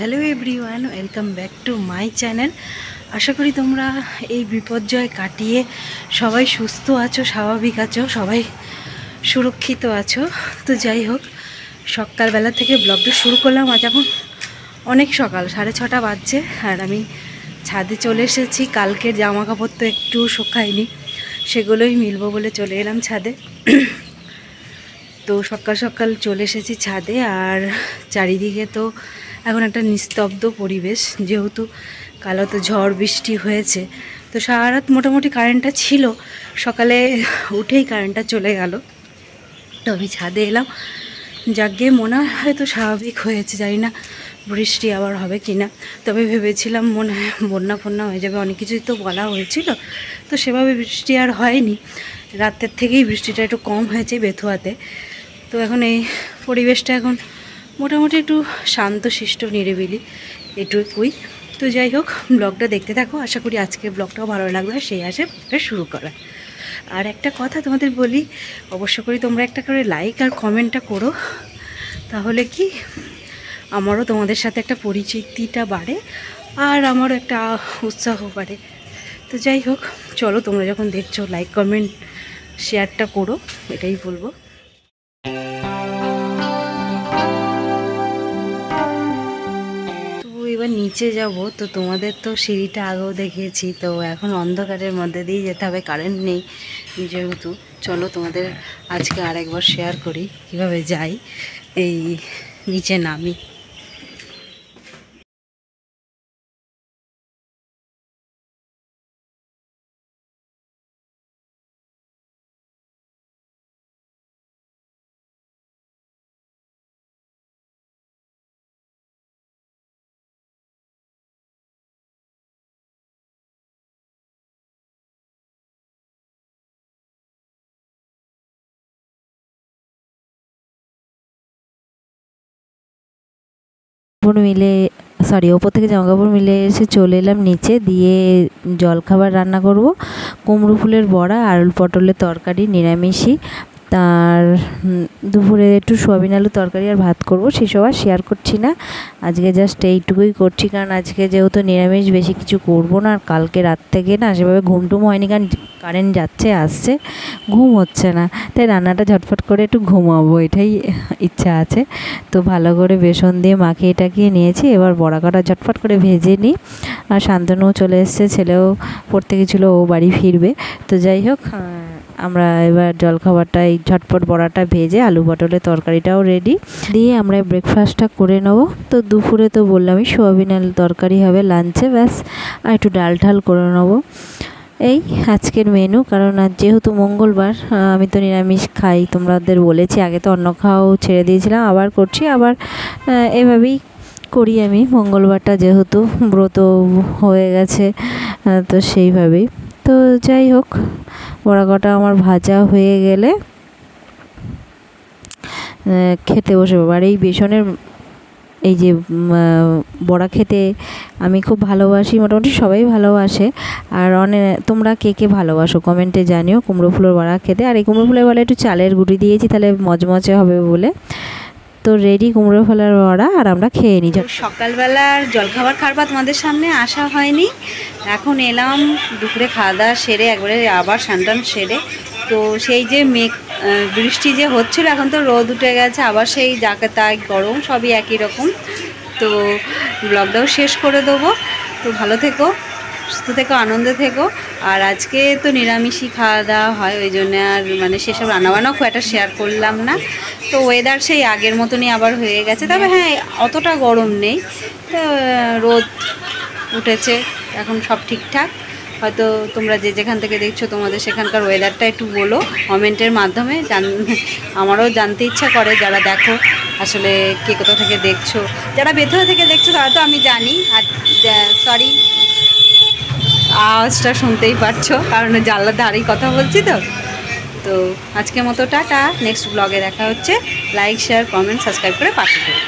Hello everyone, welcome back to my channel. আশা করি তোমরা এই বিপর্যয় কাটিয়ে সবাই সুস্থ আছো, স্বাভাবিক আছো, সবাই সুরক্ষিত আছো। তো যাই হোক, সকালবেলা থেকে ব্লগটা শুরু করলাম। আজ এখন অনেক সকাল, 6:30 বাজছে, আর আমি ছাদে চলে এসেছি। কালকের জামা কাপড় তো একটু শুকায়নি, সেগুলোই মিলবো বলে চলে এলাম ছাদে। তো সকাল সকাল চলে এসেছি ছাদে, আর চারিদিকে তো এখন একটা নিস্তব্ধ পরিবেশ, যেহেতু কালো তো ঝড় বৃষ্টি হয়েছে। তো সারা রাত মোটামুটি কারেন্টটা ছিল, সকালে উঠেই কারেন্টটা চলে গেল। তো আমি ছাদে এলাম, যাকে মনে হয় হয়তো স্বাভাবিক হয়েছে, জানি না বৃষ্টি আবার হবে কি না। তবে ভেবেছিলাম মনে হয় বন্যা ফন্যা হয়ে যাবে, অনেক কিছুই তো বলা হয়েছিল। তো সেভাবে বৃষ্টি আর হয়নি, রাতের থেকেই বৃষ্টিটা একটু কম হয়েছে বেথুয়াতে। তো এখন এই পরিবেশটা এখন মোটামুটি একটু শান্তশিষ্ট, নিরিবিলি, এটুকুই। তো যাই হোক, ব্লগটা দেখতে থাকো, আশা করি আজকের ব্লগটাও ভালো লাগবে, সেই আসে শুরু করা। আর একটা কথা তোমাদের বলি, অবশ্য করি তোমরা একটা করে লাইক আর কমেন্টটা করো, তাহলে কি আমারও তোমাদের সাথে একটা পরিচিতিটা বাড়ে, আর আমারও একটা উৎসাহ বাড়ে। তো যাই হোক, চলো, তোমরা যখন দেখছো লাইক কমেন্ট শেয়ারটা করো, এটাই বলবো। এবার নিচে যাব, তো তোমাদের তো সিঁড়িটা আগেও দেখিয়েছি, তো এখন অন্ধকারের মধ্যে দিয়ে যেতে হবে, কারেন্ট নেই যেহেতু। চলো তোমাদের আজকে আরেকবার শেয়ার করি কিভাবে যাই, এই নিচে নামি। ওপর থেকে জামাকাপড় মিলে এসে চলে এলাম নিচে, দিয়ে জলখাবার রান্না করব। কুমড়ো ফুলের বড়া, আলু পটলের তরকারি, নিরামিষই। তার দুপুরে একটু সোয়াবিন আলু তরকারি আর ভাত করব, সেসব আর শেয়ার করছি না আজকে, জাস্ট এইটুকুই করছি, কারণ আজকে যেহেতু নিরামিষ বেশি কিছু করব না। আর কালকে রাত থেকে না সেভাবে ঘুমটুম হয়নি, কারণ কারেন্ট যাচ্ছে আসছে, ঘুম হচ্ছে না, তাই রান্নাটা ঝটফট করে একটু ঘুমাবো, এটাই ইচ্ছা আছে। তো ভালো করে বেসন দিয়ে মাখিয়ে টাকিয়ে নিয়েছি, এবার বড়া কটা ঝটফট করে ভেজে নিই। আর শান্তনুও চলে এসছে, ছেলেও পড়তে গেছিলো, ও বাড়ি ফিরবে। তো যাই হোক, আমরা এবার জলখাবারটা এই ঝটপট বড়াটা ভেজে, আলু পটলের তরকারিটাও রেডি, দিয়ে আমরা ব্রেকফাস্টটা করে নেবো। তো দুপুরে তো বললামই সোয়াবিন আলু তরকারি হবে লাঞ্চে, ব্যাস, আর একটু ডাল ঠাল করে নেবো, এই আজকের মেনু। কারণ আজ যেহেতু মঙ্গলবার, আমি তো নিরামিষ খাই, তোমাদের বলেছি, আগে তো অন্ন খাওয়াও ছেড়ে দিয়েছিলাম, আবার করছি, আবার এভাবেই করি আমি মঙ্গলবারটা, যেহেতু ব্রত হয়ে গেছে, তো সেইভাবেই। তো যাই হোক, বড়া কটা আমার ভাজা হয়ে গেলে খেতে বসে যাবো। আর এই বেসনের এই যে বড়া খেতে আমি খুব ভালোবাসি, মোটামুটি সবাই ভালোবাসে। আর তোমরা কে কে ভালোবাসো কমেন্টে জানিও কুমড়ো ফুলের বড়া খেতে। আর এই কুমড়ো ফুলের বড়া একটু চালের গুঁড়ি দিয়েছি, তাহলে মচমচে হবে বলে। তো রেডি কুমড়ো ফুলের বড়া, আর আমরা খেয়ে নিই। সকালবেলার জলখাবার খাবার তোমাদের সামনে আসা হয়নি, এখন এলাম দুপুরে খাওয়া দাওয়া সেরে, একবারে আবার স্নান সেরে। তো সেই যে বৃষ্টি যে হচ্ছিল, এখন তো রোদ উঠে গেছে, আবার সেই যাকে তাই গরম, সবই একই রকম। তো ব্লগটাও শেষ করে দেবো। তো ভালো থেকো, সুস্থ থেকো, আনন্দে থেকো। আর আজকে তো নিরামিষই খাওয়া দাওয়া হয়, ওই জন্য আর মানে সেসব রান্নাবান্নাও খুব একটা শেয়ার করলাম না। তো ওয়েদার সেই আগের মতনই আবার হয়ে গেছে, তবে হ্যাঁ অতটা গরম নেই, রোদ উঠেছে, এখন সব ঠিকঠাক। হয়তো তোমরা যে যেখান থেকে দেখছো, তোমাদের সেখানকার ওয়েদারটা একটু বলো কমেন্টের মাধ্যমে, আমারও জানতে ইচ্ছা করে, যারা দেখো আসলে কে কোথা থেকে দেখছো। যারা বেথুয়া থেকে দেখছো তারা তো আমি জানি, আর সরি আওয়াজটা শুনতেই পারছো, কারণ জানলার ধারেই কথা বলছি। তো আজকের মতো টাটা, নেক্সট ব্লগে দেখা হচ্ছে। লাইক শেয়ার কমেন্ট সাবস্ক্রাইব করে পাশে থাকো।